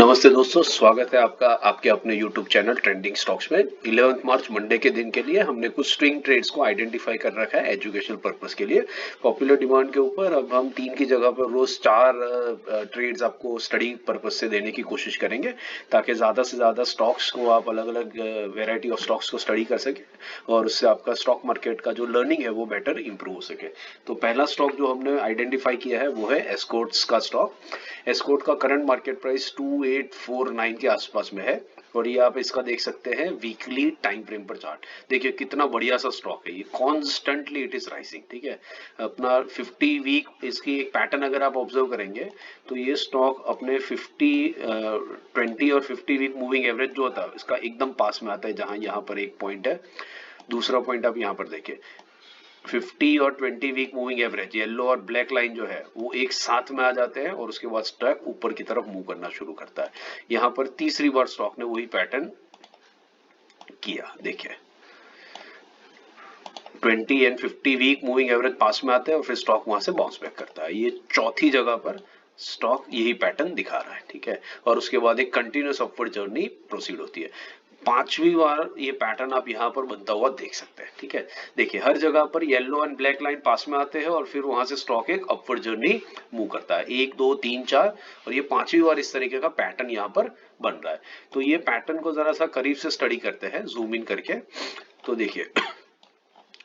नमस्ते दोस्तों, स्वागत है आपका आपके अपने YouTube चैनल ट्रेंडिंग स्टॉक्स में। 11 मार्च मंडे के दिन के लिए हमने कुछ स्विंग ट्रेड्स को आइडेंटिफाई कर रखा है एजुकेशनल पर्पस के लिए। पॉपुलर डिमांड के ऊपर अब हम 3 की जगह पर रोज 4 ट्रेड्स आपको स्टडी पर्पस से देने की कोशिश करेंगे, ताकि ज़्यादा से ज़्यादा स्टॉक्स को आप अलग अलग वेराइटी ऑफ स्टॉक्स को स्टडी कर सकें और उससे आपका स्टॉक मार्केट का जो लर्निंग है वो बेटर इंप्रूव हो सके। तो पहला स्टॉक जो हमने आइडेंटिफाई किया है वो है एस्कॉर्ट्स का स्टॉक। एस्कॉर्ट का करंट मार्केट प्राइस 2849 के आसपास में है और ये आप इसका देख सकते हैं वीकली टाइम फ्रेम पर चार्ट। देखिए कितना बढ़िया सा स्टॉक है, ये कॉन्स्टेंटली इट इज राइजिंग। ठीक है, अपना 50 वीक इसकी एक पैटर्न अगर आप ऑब्जर्व करेंगे तो ये स्टॉक अपने 20 और 50 वीक मूविंग एवरेज जो होता है इसका एकदम पास में आता है, जहां यहाँ पर एक पॉइंट है। दूसरा पॉइंट आप यहाँ पर देखिए, 50 और 20 वीक मूविंग एवरेज येलो और ब्लैक लाइन जो है वो एक साथ में आ जाते हैं और उसके बाद स्टॉक ऊपर की तरफ मूव करना शुरू करता है। यहाँ पर तीसरी बार स्टॉक ने वही पैटर्न किया। देखिए 20 एंड 50 वीक मूविंग एवरेज पास में आते हैं और फिर स्टॉक वहां से बाउंस बैक करता है। ये चौथी जगह पर स्टॉक यही पैटर्न दिखा रहा है। ठीक है, और उसके बाद एक कंटिन्यूस अपवर्ड जर्नी प्रोसीड होती है। पांचवी बार ये पैटर्न आप यहाँ पर बनता हुआ देख सकते हैं। ठीक है, देखिए हर जगह पर येलो एंड ब्लैक लाइन पास में आते हैं और फिर वहां से स्टॉक एक अपवर्ड जर्नी मूव करता है, 1 2 3 4 और ये पांचवी बार इस तरीके का पैटर्न यहाँ पर बन रहा है। तो ये पैटर्न को जरा सा करीब से स्टडी करते हैं जूम इन करके। तो देखिए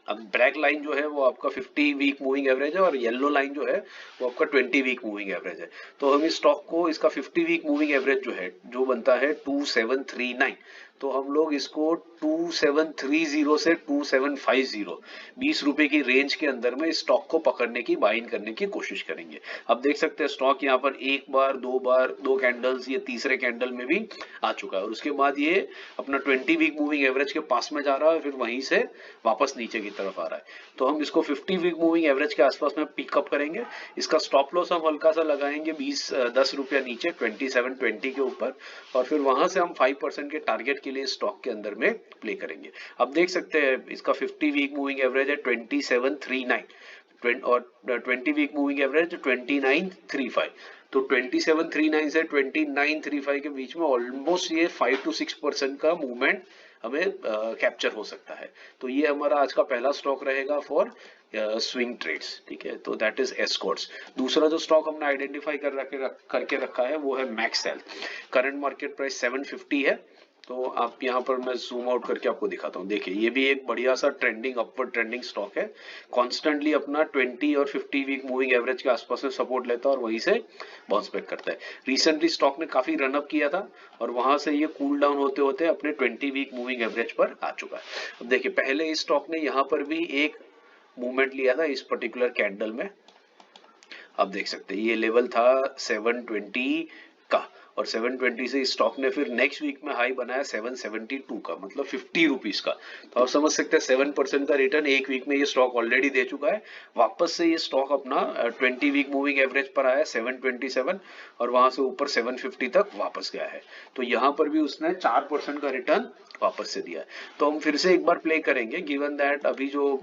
अब ब्लैक लाइन जो है वो आपका 50 वीक मूविंग एवरेज है और येलो लाइन जो है वो आपका 20 वीक मूविंग एवरेज है। तो हम इस स्टॉक को इसका 50 वीक मूविंग एवरेज जो है जो बनता है 2739, तो हम लोग इसको 2730 से 2750 ₹20 की रेंज के अंदर में इस स्टॉक को पकड़ने की बाइंग करने की कोशिश करेंगे। अब देख सकते हैं स्टॉक यहाँ पर एक बार दो कैंडल्स, ये तीसरे कैंडल में भी आ चुका है और उसके बाद ये अपना 20 वीक मूविंग एवरेज के पास में जा रहा है, फिर वहीं से वापस नीचे की तरफ आ रहा है। तो हम इसको 50 वीक मूविंग एवरेज के आसपास में पिकअप करेंगे। इसका स्टॉप लॉस हम हल्का सा लगाएंगे 10 रुपया नीचे 2720 के ऊपर और फिर वहां से हम 5% के टारगेट के लिए स्टॉक के अंदर में प्ले करेंगे। अब देख सकते हैं इसका 50 वीक मूविंग एवरेज है 2739 और 20 वीक मूविंग एवरेज 2935। तो 2739 से 2935 के बीच में ऑलमोस्ट ये 5 to 6% का मूवमेंट हमें कैप्चर हो सकता है। तो ये हमारा आज का पहला स्टॉक रहेगा फॉर स्विंग ट्रेड्स। ठीक है, तो दैट इज एस्कॉर्ट्स। दूसरा जो स्टॉक हमने आइडेंटिफाई करके रखा है वो है max health. Current market price 750 है। तो आप यहाँ पर मैं जूम आउट करके आपको दिखाता हूँ। देखिए ये भी एक बढ़िया सा ट्रेंडिंग अपवर्ड ट्रेंडिंग स्टॉक है, कॉन्स्टेंटली अपना 20 और 50 वीक मूविंग एवरेज के आसपास में सपोर्ट लेता है और वहीं से बाउंस बैक करता है। रिसेंटली स्टॉक ने काफी रन अप किया था और वहां से ये कूल डाउन होते होते अपने 20 वीक मूविंग एवरेज पर आ चुका है। अब देखिए पहले इस स्टॉक ने यहाँ पर भी एक मूवमेंट लिया था इस पर्टिकुलर कैंडल में। आप देख सकते हैं ये लेवल था 720 का और 720 से स्टॉक ने फिर नेक्स्ट वीक में हाई बनाया 772 का, मतलब 50 रुपीज का। तो आप समझ सकते हैं 7% का रिटर्न एक वीक में ये स्टॉक ऑलरेडी दे चुका है। वापस से ये स्टॉक अपना 20 वीक मूविंग एवरेज पर आया 727 और वहां से ऊपर 750 तक वापस गया है। तो यहाँ पर भी उसने 4% का रिटर्न वापस से दिया है। तो हम फिर से एक बार प्ले करेंगे, गिवन दैट अभी जो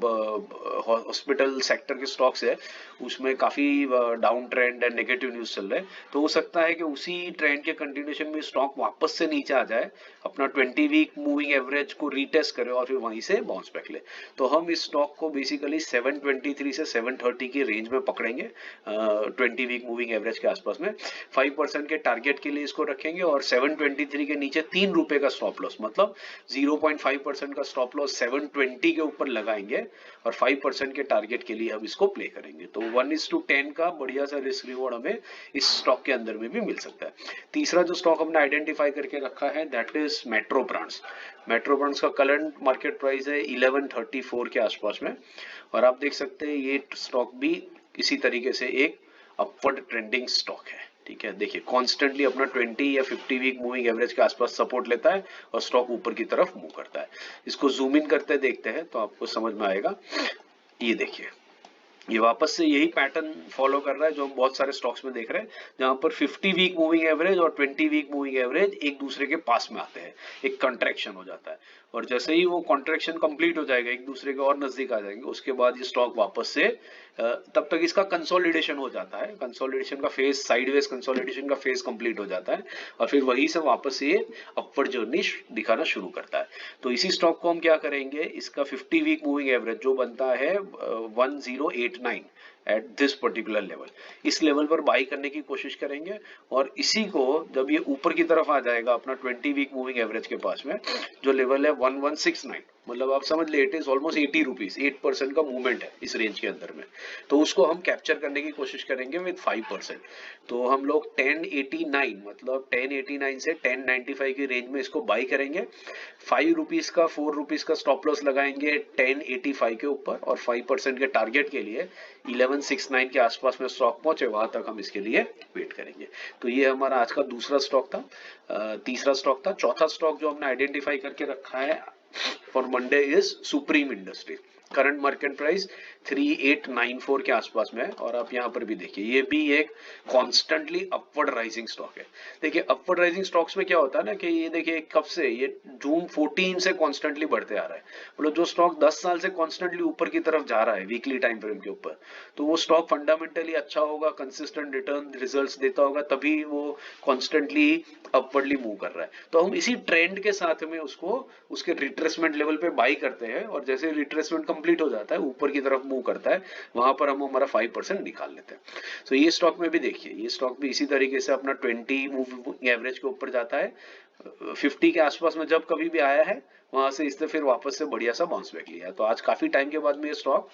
हॉस्पिटल सेक्टर के स्टॉक्स है उसमें काफी down trend and negative news चल रहे हैं। तो हो सकता है कि उसी ट्रेंड के कंटिन्यूएशन में स्टॉक वापस से नीचे आ जाए, अपना 20 वीक मूविंग एवरेज को रीटेस्ट करे और फिर वहीं से बाउंस बैक ले। तो हम इस स्टॉक को बेसिकली 723 से 730 की रेंज में पकड़ेंगे 20 वीक मूविंग एवरेज के आसपास में। 5% के टारगेट के लिए इसको रखेंगे और 723 के नीचे ₹3 का स्टॉप लॉस, मतलब 0.5% का स्टॉप लॉस 720 के ऊपर लगाएंगे और 5% के टारगेट के लिए हम इसको प्ले करेंगे। तो 1:10 का बढ़िया सा रिस्क रिवॉर्ड हमें इस स्टॉक के अंदर में भी मिल सकता है। तीसरा जो स्टॉक हमने आइडेंटिफाई करके रखा है that is metro brands. Metro brands का करंट मार्केट प्राइस है 1134 के आसपास में और आप देख सकते हैं ये स्टॉक भी इसी तरीके से एक अपवर्ड ट्रेंडिंग स्टॉक है। ठीक है, देखिए कॉन्स्टेंटली अपना 20 या 50 वीक मूविंग एवरेज के आसपास सपोर्ट लेता है और स्टॉक ऊपर की तरफ मूव करता है। इसको जूम इन करते देखते हैं तो आपको समझ में आएगा। ये देखिए ये वापस से यही पैटर्न फॉलो कर रहा है जो हम बहुत सारे स्टॉक्स में देख रहे हैं, जहां पर 50 वीक मूविंग एवरेज और 20 वीक मूविंग एवरेज एक दूसरे के पास में आते हैं, एक कंट्रैक्शन हो जाता है और जैसे ही वो कॉन्ट्रैक्शन कंप्लीट हो जाएगा, एक दूसरे के और नजदीक आ जाएंगे, उसके बाद ये स्टॉक वापस से तब तक इसका कंसोलिडेशन हो जाता है, कंसोलिडेशन का फेज, साइडवेज कंसोलिडेशन का फेज कंप्लीट हो जाता है और फिर वहीं से वापस ये अपवर्ड जर्नी दिखाना शुरू करता है। तो इसी स्टॉक को हम क्या करेंगे, इसका 50 वीक मूविंग एवरेज जो बनता है 1089 एट दिस पर्टिकुलर लेवल, इस लेवल पर बाई करने की कोशिश करेंगे। और इसी को जब ये ऊपर की तरफ आ जाएगा अपना 20 वीक मूविंग एवरेज के पास में, जो लेवल है 1169, मतलब आप समझ ले इट इज ऑलमोस्ट 80 रुपीज, 8% का मूवमेंट है इस रेंज के अंदर में, तो उसको हम कैप्चर करने की कोशिश करेंगे विद 5%। तो हम लोग 1089 मतलब 1089 से 1095 की रेंज में इसको बाई करेंगे। 5 रुपीज का 4 रुपीज का स्टॉप लॉस लगाएंगे 1085 के ऊपर, और 5% के टारगेट के लिए 1169 के आसपास में स्टॉक पहुंचे वहां तक हम इसके लिए वेट करेंगे। तो ये हमारा आज का दूसरा स्टॉक था, तीसरा स्टॉक था। चौथा स्टॉक जो हमने आइडेंटिफाई करके रखा है for Monday is supreme industry. Current market price 3894 के आसपास में है, और आप यहाँ पर भी देखिए ये भी एक कॉन्स्टेंटली अपवर्ड राइजिंग स्टॉक है। देखिए अपवर्ड राइजिंग स्टॉक्स में क्या होता है ना कि ये देखिए कब से, ये जून 14 से कॉन्स्टेंटली बढ़ते आ रहा है। मतलब जो स्टॉक 10 साल से कॉन्स्टेंटली ऊपर की तरफ जा रहा है वीकली टाइम फ्रेम के ऊपर, तो वो स्टॉक फंडामेंटली अच्छा होगा, कंसिस्टेंट रिटर्न रिजल्ट्स देता होगा, तभी वो कॉन्स्टेंटली अपवर्डली मूव कर रहा है। तो हम इसी ट्रेंड के साथ में उसको उसके रिट्रेसमेंट लेवल पे बाई करते हैं, और जैसे रिट्रेसमेंट कंप्लीट हो जाता है, ऊपर की तरफ मूव करता है, वहां पर हम हमारा 5% निकाल लेते हैं। तो ये स्टॉक में भी देखिए, ये स्टॉक भी इसी तरीके से अपना 20 मूविंग एवरेज के ऊपर जाता है, 50 के आसपास में जब कभी भी आया है, वहां से इसने फिर वापस से बढ़िया सा बाउंस बैक लिया है। तो आज काफी टाइम के बाद में ये स्टॉक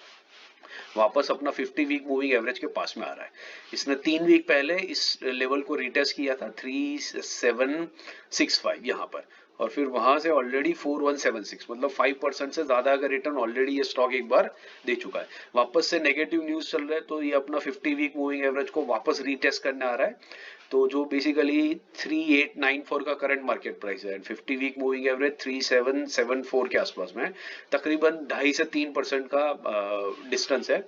वापस अपना 50 वीक मूविंग एवरेज के पास में आ रहा है। इसने 3 वीक पहले इस लेवल को रिटेस्ट किया था 3765 यहाँ पर, और फिर वहां से ऑलरेडी 4176, मतलब 5% से ज्यादा का रिटर्न ऑलरेडी ये स्टॉक एक बार दे चुका है। वापस से नेगेटिव न्यूज चल रहा है, तो ये अपना 50 वीक मूविंग एवरेज को वापस रीटेस्ट करने आ रहा है। तो जो बेसिकली 3894 का करंट मार्केट प्राइस है, 50 वीक मूविंग एवरेज 3774 के आसपास में है, तकरीबन 2.5 से 3% का डिस्टेंस है।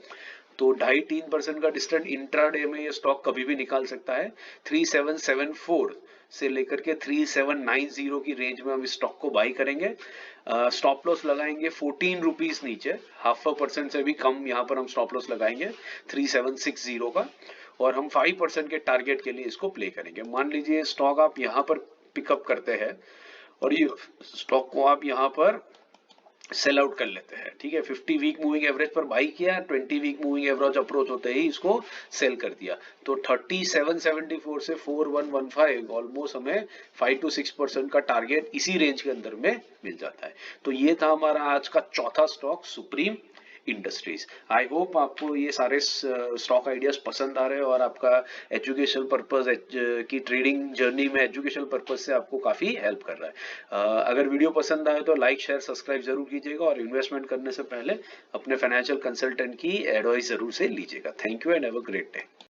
तो 2.5-3% का डिस्टेंस इंट्राडे में ये स्टॉक कभी भी निकाल सकता है। 3774 से लेकर के 3790 की रेंज में हम इस स्टॉक को बाई करेंगे। स्टॉप लॉस लगाएंगे 14 रुपीज नीचे, 0.5% से भी कम यहाँ पर हम स्टॉप लॉस लगाएंगे 3760 का, और हम 5% के टारगेट के लिए इसको प्ले करेंगे। मान लीजिए स्टॉक आप यहाँ पर पिकअप करते हैं और ये स्टॉक को आप यहाँ पर सेल आउट कर लेते हैं, ठीक है, 50 वीक मूविंग एवरेज पर बाई किया, 20 वीक मूविंग एवरेज अप्रोच होते ही इसको सेल कर दिया, तो 3774 से 4115 ऑलमोस्ट हमें 5 to 6% का टारगेट इसी रेंज के अंदर में मिल जाता है। तो ये था हमारा आज का चौथा stock, supreme industries. I hope आपको ये सारे स्टॉक आइडियाज पसंद आ रहे हैं और आपका एजुकेशन पर्पज की ट्रेडिंग जर्नी में एजुकेशन पर्पज से आपको काफी हेल्प कर रहा है। अगर वीडियो पसंद आए तो लाइक शेयर सब्सक्राइब जरूर कीजिएगा, और इन्वेस्टमेंट करने से पहले अपने फाइनेंशियल कंसल्टेंट की एडवाइस जरूर से लीजिएगा। Thank you and have a great day.